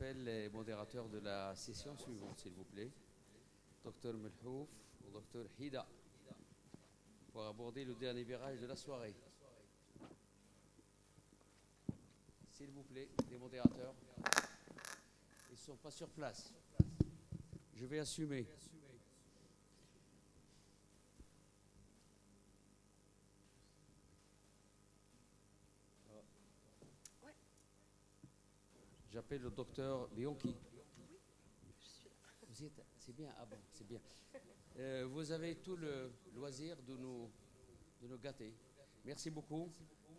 J'appelle les modérateurs de la session suivante, s'il vous plaît. Docteur Melhouf ou Docteur Hida, pour aborder le dernier virage de la soirée. S'il vous plaît, les modérateurs. Ils ne sont pas sur place. Je vais assumer. J'appelle le docteur Bianchi. Vous êtes, c'est bien, ah bon, c'est bien. Vous avez tout le loisir de nous gâter. Merci beaucoup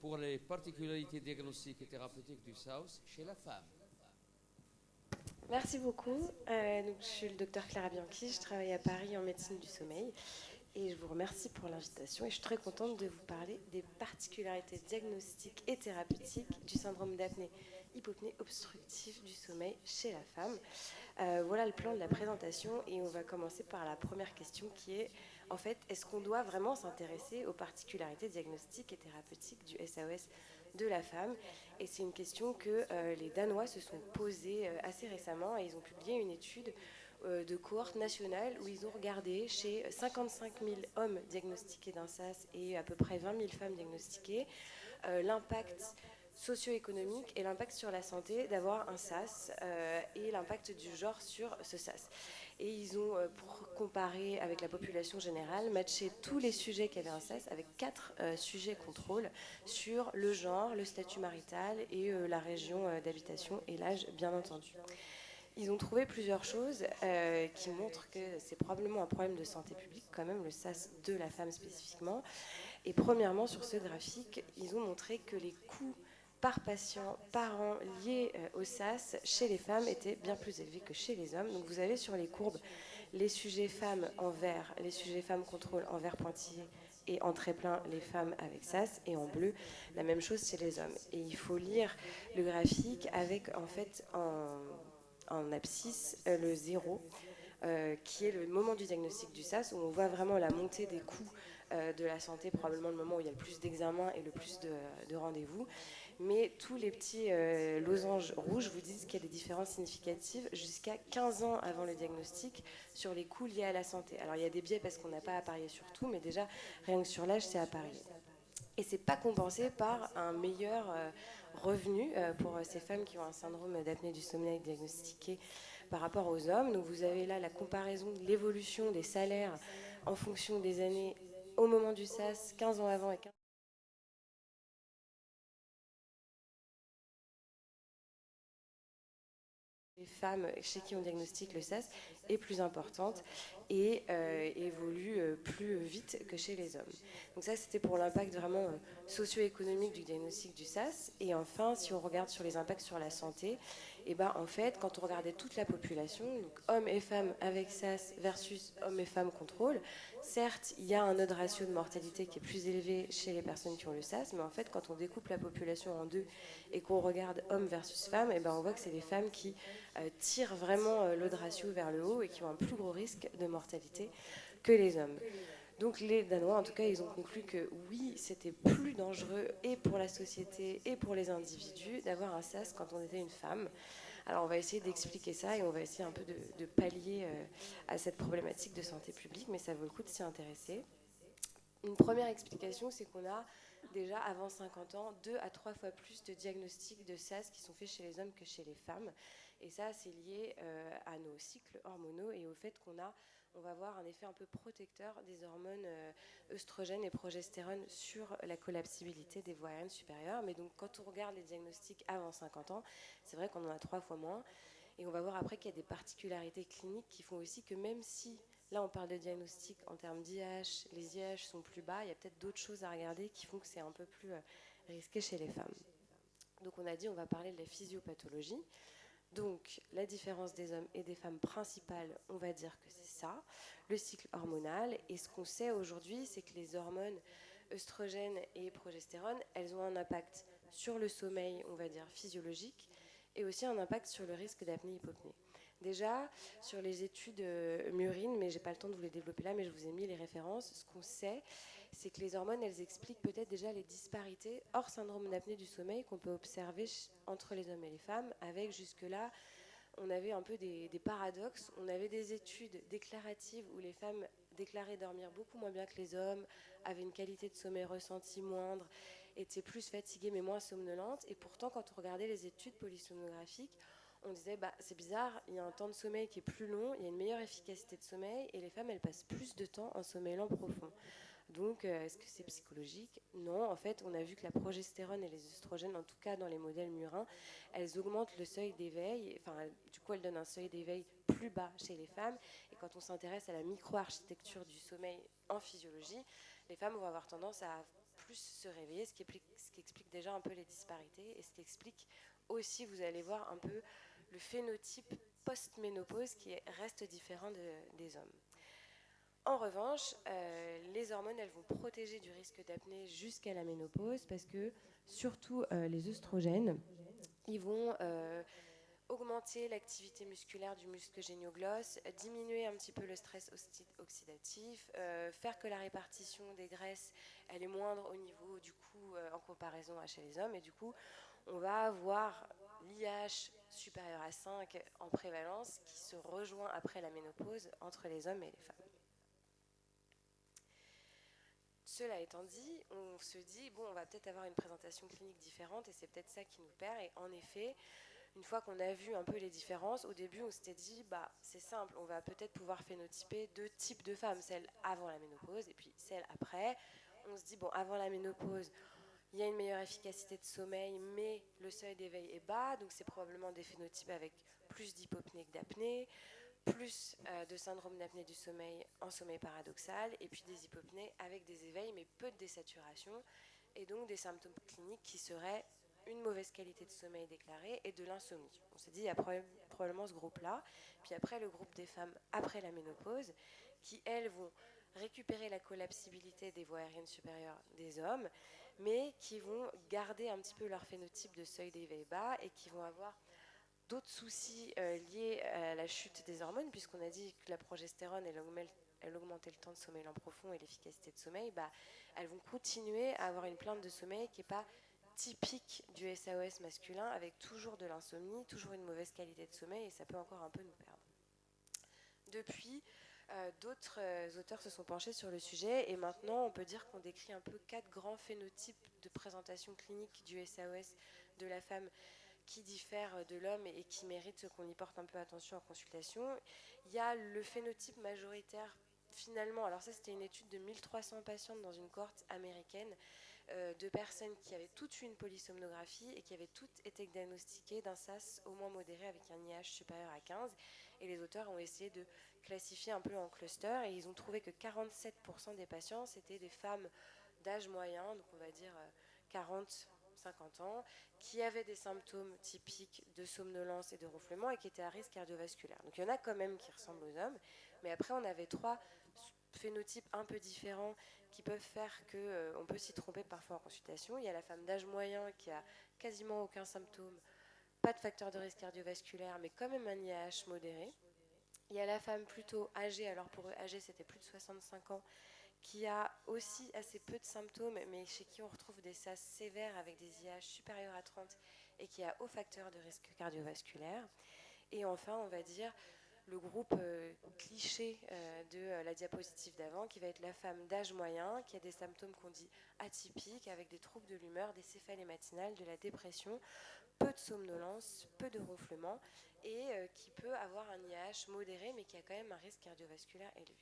pour les particularités diagnostiques et thérapeutiques du SAUS chez la femme. Merci beaucoup. Donc, je suis le docteur Clara Bianchi, je travaille à Paris en médecine du sommeil et je vous remercie pour l'invitation et je suis très contente de vous parler des particularités diagnostiques et thérapeutiques du syndrome d'apnée-hypopnée obstructive du sommeil chez la femme. Voilà le plan de la présentation et on va commencer par la première question qui est en fait, est-ce qu'on doit vraiment s'intéresser aux particularités diagnostiques et thérapeutiques du SAOS de la femme? Et c'est une question que les Danois se sont posées assez récemment et ils ont publié une étude de cohorte nationale où ils ont regardé chez 55 000 hommes diagnostiqués d'un SAS et à peu près 20 000 femmes diagnostiquées l'impact socio-économique et l'impact sur la santé d'avoir un SAS et l'impact du genre sur ce SAS. Et ils ont, pour comparer avec la population générale, matché tous les sujets qui avaient un SAS avec 4 sujets contrôle sur le genre, le statut marital et la région d'habitation et l'âge, bien entendu. Ils ont trouvé plusieurs choses qui montrent que c'est probablement un problème de santé publique, quand même, le SAS de la femme spécifiquement. Et premièrement, sur ce graphique, ils ont montré que les coûts par patient, par an liés au SAS chez les femmes étaient bien plus élevés que chez les hommes. Donc vous avez sur les courbes les sujets femmes en vert, les sujets femmes contrôle en vert pointillé et en très plein les femmes avec SAS, et en bleu la même chose chez les hommes. Et il faut lire le graphique avec en fait en abscisse le 0 qui est le moment du diagnostic du SAS où on voit vraiment la montée des coûts de la santé, probablement le moment où il y a le plus d'examens et le plus de rendez-vous. Mais tous les petits losanges rouges vous disent qu'il y a des différences significatives jusqu'à 15 ans avant le diagnostic sur les coûts liés à la santé. Alors il y a des biais parce qu'on n'a pas à parier sur tout, mais déjà rien que sur l'âge, c'est à parier. Et c'est pas compensé par un meilleur revenu pour ces femmes qui ont un syndrome d'apnée du sommeil diagnostiqué par rapport aux hommes. Donc vous avez là la comparaison de l'évolution des salaires en fonction des années au moment du SAS, 15 ans avant et 15 les femmes chez qui on diagnostique le SAS est plus importante et évolue plus vite que chez les hommes. Donc ça, c'était pour l'impact vraiment socio-économique du diagnostic du SAS. Et enfin, si on regarde sur les impacts sur la santé, et ben en fait, quand on regardait toute la population, donc hommes et femmes avec SAS versus hommes et femmes contrôle, certes, il y a un odds ratio de mortalité qui est plus élevé chez les personnes qui ont le SAS, mais en fait, quand on découpe la population en deux et qu'on regarde hommes versus femmes, et ben on voit que c'est les femmes qui tirent vraiment l'odds ratio vers le haut et qui ont un plus gros risque de mortalité que les hommes. Donc les Danois, en tout cas, ils ont conclu que oui, c'était plus dangereux et pour la société et pour les individus d'avoir un SAS quand on était une femme. Alors on va essayer d'expliquer ça et on va essayer un peu de pallier à cette problématique de santé publique, mais ça vaut le coup de s'y intéresser. Une première explication, c'est qu'on a déjà avant 50 ans 2 à 3 fois plus de diagnostics de SAS qui sont faits chez les hommes que chez les femmes. Et ça, c'est lié à nos cycles hormonaux et au fait on va avoir un effet un peu protecteur des hormones œstrogènes et progestérone sur la collapsibilité des voies aériennes supérieures. Mais donc, quand on regarde les diagnostics avant 50 ans, c'est vrai qu'on en a 3 fois moins. Et on va voir après qu'il y a des particularités cliniques qui font aussi que même si, là on parle de diagnostic en termes d'IH, les IH sont plus bas, il y a peut-être d'autres choses à regarder qui font que c'est un peu plus risqué chez les femmes. Donc on a dit on va parler de la physiopathologie. Donc la différence des hommes et des femmes principales, on va dire que c'est ça, le cycle hormonal. Et ce qu'on sait aujourd'hui, c'est que les hormones œstrogènes et progestérone, elles ont un impact sur le sommeil, on va dire physiologique, et aussi un impact sur le risque d'apnée-hypopnée. Déjà, sur les études murines, mais je n'ai pas le temps de vous les développer là, mais je vous ai mis les références, ce qu'on sait, c'est que les hormones, elles expliquent peut-être déjà les disparités hors syndrome d'apnée du sommeil qu'on peut observer entre les hommes et les femmes, avec jusque-là on avait un peu des paradoxes. On avait des études déclaratives où les femmes déclaraient dormir beaucoup moins bien que les hommes, avaient une qualité de sommeil ressentie moindre, étaient plus fatiguées mais moins somnolentes. Et pourtant, quand on regardait les études polysomnographiques, on disait c'est bizarre, il y a un temps de sommeil qui est plus long, il y a une meilleure efficacité de sommeil et les femmes elles passent plus de temps en sommeil lent profond. Donc est-ce que c'est psychologique? Non, en fait on a vu que la progestérone et les œstrogènes, en tout cas dans les modèles murins, elles augmentent le seuil d'éveil, enfin du coup elles donnent un seuil d'éveil plus bas chez les femmes, et quand on s'intéresse à la micro-architecture du sommeil en physiologie, les femmes vont avoir tendance à plus se réveiller, ce qui explique déjà un peu les disparités, et ce qui explique aussi, vous allez voir un peu le phénotype post-ménopause qui reste différent des hommes. En revanche, les hormones, elles vont protéger du risque d'apnée jusqu'à la ménopause parce que, surtout les œstrogènes, ils vont augmenter l'activité musculaire du muscle génioglosse, diminuer un petit peu le stress oxydatif, faire que la répartition des graisses, elle est moindre au niveau, du coup, en comparaison à chez les hommes. Et du coup, on va avoir l'IH supérieur à 5 en prévalence qui se rejoint après la ménopause entre les hommes et les femmes. Cela étant dit, on se dit, on va peut-être avoir une présentation clinique différente et c'est peut-être ça qui nous perd. Et en effet, une fois qu'on a vu un peu les différences, au début, on s'était dit, c'est simple, on va peut-être pouvoir phénotyper 2 types de femmes, celle avant la ménopause et puis celle après. On se dit, avant la ménopause, il y a une meilleure efficacité de sommeil, mais le seuil d'éveil est bas, donc c'est probablement des phénotypes avec plus d'hypopnée que d'apnée, plus de syndrome d'apnée du sommeil en sommeil paradoxal, et puis des hypopnées avec des éveils, mais peu de désaturation, et donc des symptômes cliniques qui seraient une mauvaise qualité de sommeil déclarée et de l'insomnie. On s'est dit, il y a probablement ce groupe-là. Puis après, le groupe des femmes après la ménopause, qui, elles, vont récupérer la collapsibilité des voies aériennes supérieures des hommes, mais qui vont garder un petit peu leur phénotype de seuil d'éveil bas et qui vont avoir d'autres soucis liés à la chute des hormones, puisqu'on a dit que la progestérone, elle augmentait le temps de sommeil lent profond et l'efficacité de sommeil, elles vont continuer à avoir une plainte de sommeil qui n'est pas typique du SAOS masculin, avec toujours de l'insomnie, toujours une mauvaise qualité de sommeil, et ça peut encore un peu nous perdre. Depuis, d'autres auteurs se sont penchés sur le sujet, et maintenant on peut dire qu'on décrit un peu 4 grands phénotypes de présentation clinique du SAOS de la femme qui diffèrent de l'homme et qui méritent qu'on y porte un peu attention en consultation. Il y a le phénotype majoritaire, finalement, alors ça c'était une étude de 1300 patientes dans une cohorte américaine, de personnes qui avaient toutes eu une polysomnographie et qui avaient toutes été diagnostiquées d'un SAS au moins modéré avec un IH supérieur à 15. Et les auteurs ont essayé de classifier un peu en cluster et ils ont trouvé que 47% des patients, c'était des femmes d'âge moyen, donc on va dire 40-50 ans, qui avaient des symptômes typiques de somnolence et de ronflement et qui étaient à risque cardiovasculaire. Donc il y en a quand même qui ressemblent aux hommes, mais après on avait 3 phénotypes un peu différents qui peuvent faire qu'on peut s'y tromper parfois en consultation. Il y a la femme d'âge moyen qui a quasiment aucun symptôme, pas de facteur de risque cardiovasculaire, mais quand même un IAH modéré. Il y a la femme plutôt âgée, alors pour eux âgée c'était plus de 65 ans, qui a aussi assez peu de symptômes, mais chez qui on retrouve des SAS sévères avec des IAH supérieurs à 30 et qui a haut facteur de risque cardiovasculaire. Et enfin, on va dire le groupe cliché de la diapositive d'avant, qui va être la femme d'âge moyen, qui a des symptômes qu'on dit atypiques, avec des troubles de l'humeur, des céphalées matinales, de la dépression, peu de somnolence, peu de ronflement, et qui peut avoir un IAH modéré, mais qui a quand même un risque cardiovasculaire élevé.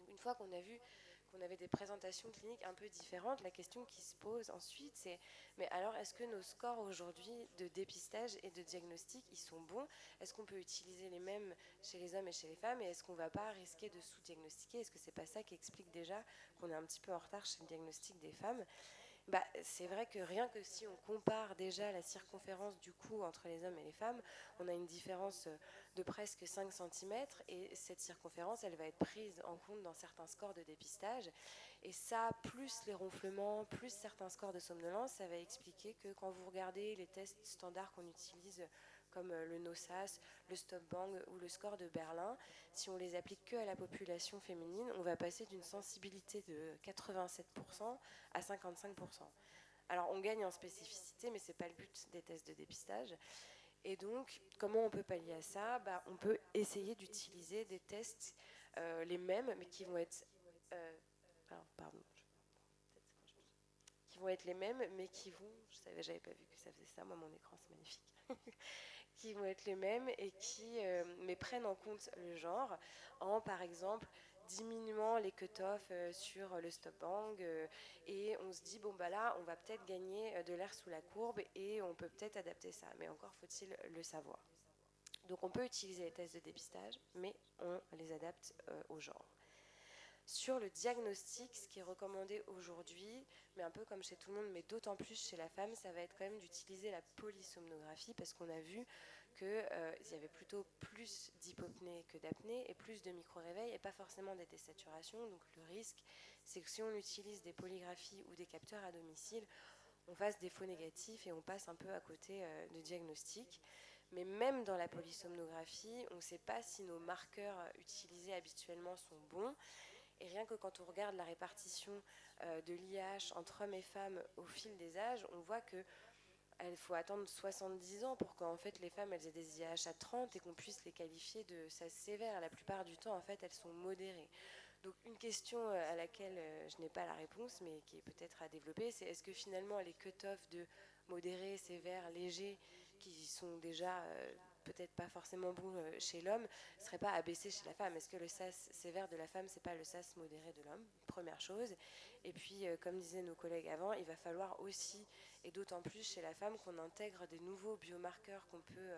Une fois qu'on a vu qu'on avait des présentations cliniques un peu différentes, la question qui se pose ensuite, c'est mais alors est-ce que nos scores aujourd'hui de dépistage et de diagnostic, ils sont bons? Est-ce qu'on peut utiliser les mêmes chez les hommes et chez les femmes? Et est-ce qu'on ne va pas risquer de sous-diagnostiquer? Est-ce que c'est pas ça qui explique déjà qu'on est un petit peu en retard chez le diagnostic des femmes? C'est vrai que rien que si on compare déjà la circonférence du cou entre les hommes et les femmes, on a une différence de presque 5 cm et cette circonférence, elle va être prise en compte dans certains scores de dépistage. Et ça, plus les ronflements, plus certains scores de somnolence, ça va expliquer que quand vous regardez les tests standards qu'on utilise comme le NOSAS, le Stop Bang ou le score de Berlin, si on les applique que à la population féminine, on va passer d'une sensibilité de 87% à 55%. Alors on gagne en spécificité, mais ce n'est pas le but des tests de dépistage. Et donc, comment on peut pallier à ça? On peut essayer d'utiliser des tests les mêmes, mais qui vont être... pardon. Qui vont être les mêmes, mais qui vont... J'avais pas vu que ça faisait ça, moi mon écran c'est magnifique. Qui vont être les mêmes et qui mais prennent en compte le genre en, par exemple, diminuant les cut-offs sur le stop-bang et on se dit, bon bah là, on va peut-être gagner de l'air sous la courbe et on peut peut-être adapter ça, mais encore faut-il le savoir. Donc on peut utiliser les tests de dépistage, mais on les adapte au genre. Sur le diagnostic, ce qui est recommandé aujourd'hui, mais un peu comme chez tout le monde, mais d'autant plus chez la femme, ça va être quand même d'utiliser la polysomnographie parce qu'on a vu qu'il y avait plutôt plus d'hypopnée que d'apnée et plus de micro-réveils et pas forcément des désaturations. Donc le risque, c'est que si on utilise des polygraphies ou des capteurs à domicile, on fasse des faux négatifs et on passe un peu à côté de diagnostic. Mais même dans la polysomnographie, on ne sait pas si nos marqueurs utilisés habituellement sont bons. Et rien que quand on regarde la répartition de l'IAH entre hommes et femmes au fil des âges, on voit qu'il faut attendre 70 ans pour qu'en fait les femmes elles aient des IAH à 30 et qu'on puisse les qualifier de ça sévère. La plupart du temps, en fait, elles sont modérées. Donc une question à laquelle je n'ai pas la réponse, mais qui est peut-être à développer, c'est est-ce que finalement les cut-offs de modéré, sévère, léger, qui sont déjà peut-être pas forcément bons chez l'homme, ne seraient pas abaissés chez la femme? Est-ce que le SAS sévère de la femme, c'est pas le SAS modéré de l'homme? Première chose. Et puis, comme disaient nos collègues avant, il va falloir aussi, et d'autant plus chez la femme, qu'on intègre des nouveaux biomarqueurs qu'on peut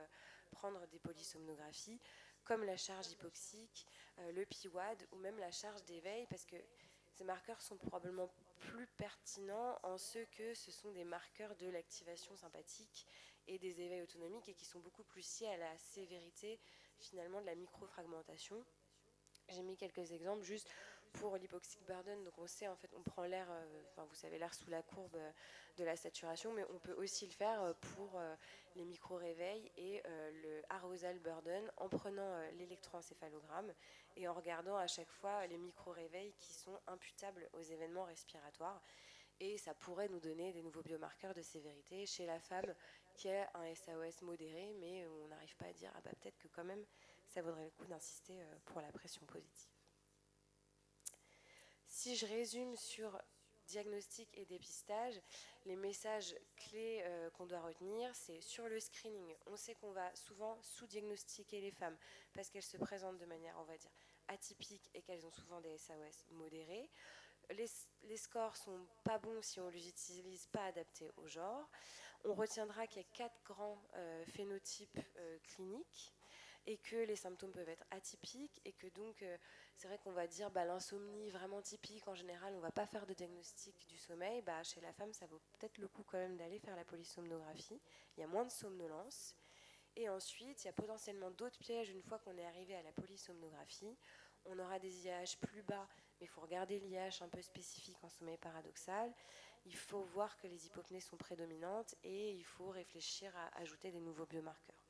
prendre des polysomnographies, comme la charge hypoxique, le PIWAD ou même la charge d'éveil, parce que ces marqueurs sont probablement plus pertinents en ce que ce sont des marqueurs de l'activation sympathique et des éveils autonomiques et qui sont beaucoup plus liés à la sévérité finalement de la microfragmentation. J'ai mis quelques exemples juste pour l'hypoxic burden. Donc on sait, en fait, on prend l'air, vous savez, l'air sous la courbe de la saturation, mais on peut aussi le faire pour les micro-réveils et le arousal burden en prenant l'électroencéphalogramme et en regardant à chaque fois les micro-réveils qui sont imputables aux événements respiratoires. Et ça pourrait nous donner des nouveaux biomarqueurs de sévérité chez la femme qui a un SAOS modéré, mais on n'arrive pas à dire, peut-être que quand même, ça vaudrait le coup d'insister pour la pression positive. Si je résume sur diagnostic et dépistage, les messages clés qu'on doit retenir, c'est sur le screening, on sait qu'on va souvent sous-diagnostiquer les femmes parce qu'elles se présentent de manière, on va dire, atypique et qu'elles ont souvent des SAOS modérés. Les scores sont pas bons si on ne les utilise pas adaptés au genre. On retiendra qu'il y a 4 grands phénotypes cliniques et que les symptômes peuvent être atypiques et que donc c'est vrai qu'on va dire l'insomnie vraiment typique, en général on ne va pas faire de diagnostic du sommeil. Chez la femme ça vaut peut-être le coup quand même d'aller faire la polysomnographie, il y a moins de somnolence. Et ensuite, il y a potentiellement d'autres pièges une fois qu'on est arrivé à la polysomnographie. On aura des IAH plus bas, mais il faut regarder l'IAH un peu spécifique en sommeil paradoxal. Il faut voir que les hypopnées sont prédominantes et il faut réfléchir à ajouter des nouveaux biomarqueurs.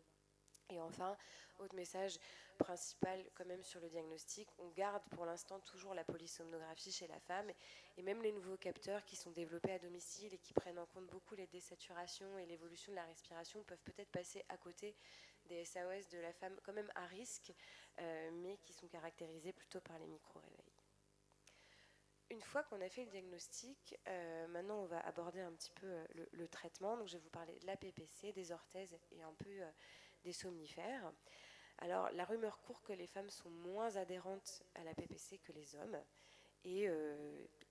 Et enfin, autre message principal quand même sur le diagnostic, on garde pour l'instant toujours la polysomnographie chez la femme et même les nouveaux capteurs qui sont développés à domicile et qui prennent en compte beaucoup les désaturations et l'évolution de la respiration peuvent peut-être passer à côté des SAOS de la femme quand même à risque, mais qui sont caractérisés plutôt par les micro-réveils. Une fois qu'on a fait le diagnostic, maintenant on va aborder un petit peu le traitement. Donc je vais vous parler de la PPC, des orthèses et un peu des somnifères. Alors la rumeur court que les femmes sont moins adhérentes à la PPC que les hommes. Et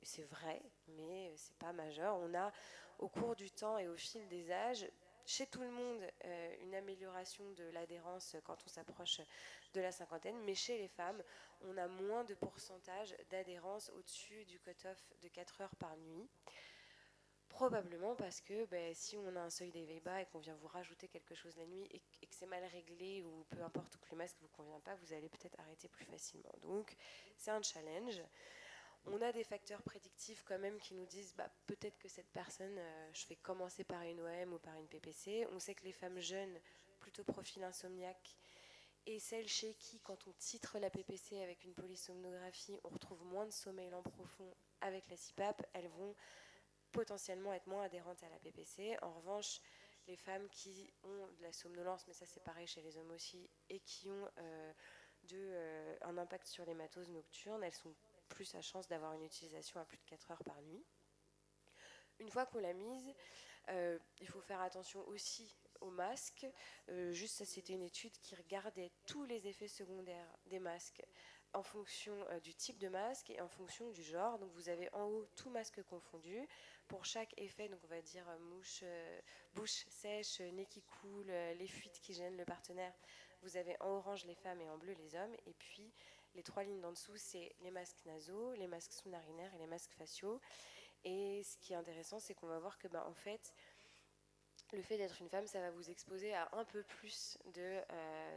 c'est vrai, mais c'est pas majeur. On a au cours du temps et au fil des âges, chez tout le monde, une amélioration de l'adhérence quand on s'approche de la cinquantaine, mais chez les femmes, on a moins de pourcentage d'adhérence au-dessus du cut-off de 4 heures par nuit. Probablement parce que si on a un seuil d'éveil bas et qu'on vient vous rajouter quelque chose la nuit et que c'est mal réglé ou peu importe ou que le masque ne vous convient pas, vous allez peut-être arrêter plus facilement. Donc c'est un challenge. On a des facteurs prédictifs quand même qui nous disent peut-être que cette personne, je vais commencer par une OM ou par une PPC. On sait que les femmes jeunes, plutôt profil insomniaque, et celles chez qui, quand on titre la PPC avec une polysomnographie, on retrouve moins de sommeil lent profond avec la CPAP, elles vont potentiellement être moins adhérentes à la PPC. En revanche, les femmes qui ont de la somnolence, mais ça c'est pareil chez les hommes aussi, et qui ont un impact sur l'hématose nocturne, elles sont plus à chance d'avoir une utilisation à plus de 4 heures par nuit. Une fois qu'on l'a mise, il faut faire attention aussi aux masques. Juste ça, c'était une étude qui regardait tous les effets secondaires des masques en fonction du type de masque et en fonction du genre. Donc vous avez en haut tout masque confondu. Pour chaque effet, donc on va dire mouche, bouche sèche, nez qui coule, les fuites qui gênent le partenaire, vous avez en orange les femmes et en bleu les hommes. Et puis les 3 lignes d'en dessous, c'est les masques nasaux, les masques sous-narinaires et les masques faciaux. Et ce qui est intéressant, c'est qu'on va voir que en fait, le fait d'être une femme, ça va vous exposer à un peu plus de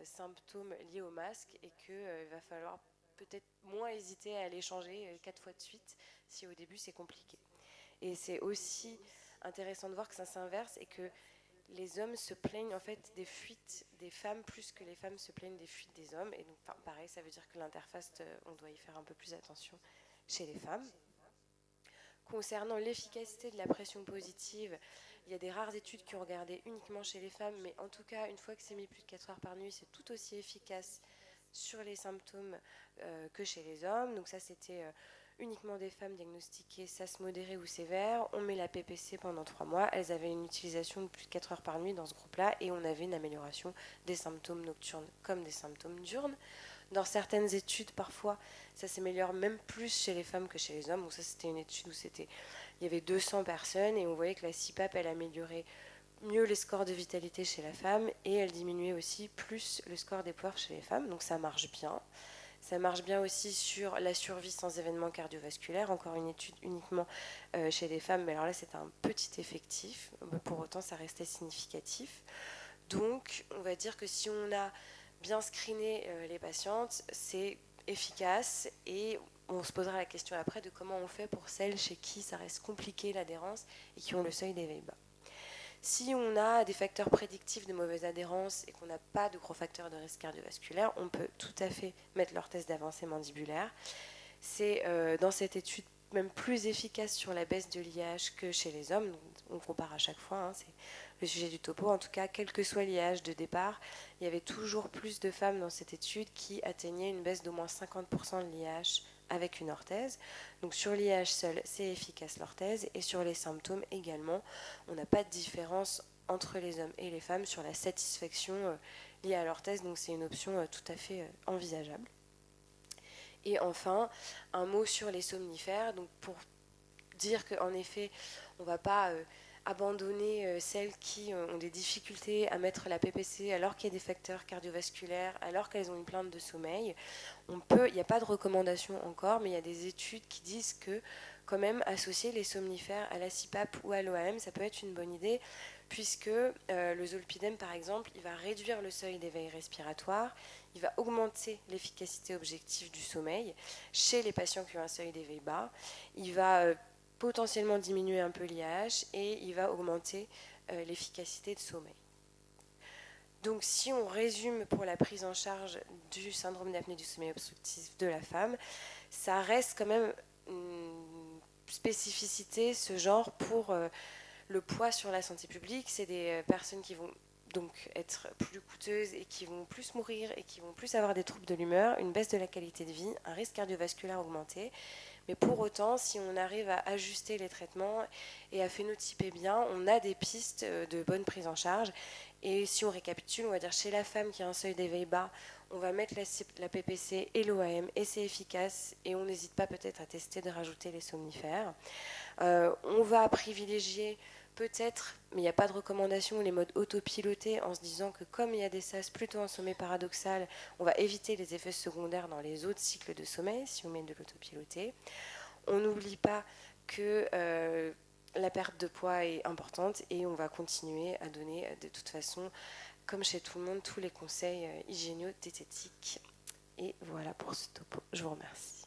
symptômes liés au masque et qu'il va falloir peut-être moins hésiter à aller changer 4 fois de suite si au début c'est compliqué. Et c'est aussi intéressant de voir que ça s'inverse et que les hommes se plaignent en fait des fuites des femmes plus que les femmes se plaignent des fuites des hommes. Et donc pareil, ça veut dire que l'interface, on doit y faire un peu plus attention chez les femmes. Concernant l'efficacité de la pression positive, il y a des rares études qui ont regardé uniquement chez les femmes, mais en tout cas, une fois que c'est mis plus de 4 heures par nuit, c'est tout aussi efficace sur les symptômes que chez les hommes. Donc ça, c'était uniquement des femmes diagnostiquées SAS modéré ou sévère. On met la PPC pendant 3 mois. Elles avaient une utilisation de plus de 4 heures par nuit dans ce groupe-là et on avait une amélioration des symptômes nocturnes comme des symptômes diurnes. Dans certaines études, parfois, ça s'améliore même plus chez les femmes que chez les hommes. Donc ça, c'était une étude où il y avait 200 personnes et on voyait que la CPAP, elle améliorait mieux les scores de vitalité chez la femme et elle diminuait aussi plus le score des poires chez les femmes. Donc ça marche bien. Ça marche bien aussi sur la survie sans événement cardiovasculaire. Encore une étude uniquement chez les femmes, mais alors là, c'était un petit effectif. Pour autant, ça restait significatif. Donc, on va dire que si on a bien screené les patientes, c'est efficace et on se posera la question après de comment on fait pour celles chez qui ça reste compliqué l'adhérence et qui ont le seuil d'éveil bas. Si on a des facteurs prédictifs de mauvaise adhérence et qu'on n'a pas de gros facteurs de risque cardiovasculaire, on peut tout à fait mettre leur test d'avancée mandibulaire. C'est dans cette étude même plus efficace sur la baisse de l'IH que chez les hommes. Donc, on compare à chaque fois, hein, c'est le sujet du topo. En tout cas, quel que soit l'IH de départ, il y avait toujours plus de femmes dans cette étude qui atteignaient une baisse d'au moins 50% de l'IH avec une orthèse. Donc sur l'IH seul, c'est efficace l'orthèse. Et sur les symptômes également, on n'a pas de différence entre les hommes et les femmes sur la satisfaction liée à l'orthèse. Donc c'est une option tout à fait envisageable. Et enfin, un mot sur les somnifères. Donc pour dire qu'en effet, on ne va pas abandonner celles qui ont des difficultés à mettre la PPC alors qu'il y a des facteurs cardiovasculaires, alors qu'elles ont une plainte de sommeil. Il n'y a pas de recommandation encore, mais il y a des études qui disent que quand même associer les somnifères à la CPAP ou à l'OAM, ça peut être une bonne idée, puisque le zolpidem, par exemple, il va réduire le seuil d'éveil respiratoire, il va augmenter l'efficacité objective du sommeil chez les patients qui ont un seuil d'éveil bas, il va potentiellement diminuer un peu l'IAH et il va augmenter l'efficacité de sommeil. Donc si on résume pour la prise en charge du syndrome d'apnée du sommeil obstructif de la femme, ça reste quand même une spécificité, ce genre, pour le poids sur la santé publique. C'est des personnes qui vont donc être plus coûteuses et qui vont plus mourir et qui vont plus avoir des troubles de l'humeur, une baisse de la qualité de vie, un risque cardiovasculaire augmenté. Mais pour autant, si on arrive à ajuster les traitements et à phénotyper bien, on a des pistes de bonne prise en charge. Et si on récapitule, on va dire chez la femme qui a un seuil d'éveil bas, on va mettre la PPC et l'OAM et c'est efficace et on n'hésite pas peut-être à tester de rajouter les somnifères. On va privilégier peut-être, mais il n'y a pas de recommandation, les modes autopilotés en se disant que comme il y a des SAS plutôt en sommeil paradoxal, on va éviter les effets secondaires dans les autres cycles de sommeil si on met de l'autopiloté. On n'oublie pas que la perte de poids est importante et on va continuer à donner de toute façon, comme chez tout le monde, tous les conseils hygiéno-diététiques. Et voilà pour ce topo. Je vous remercie.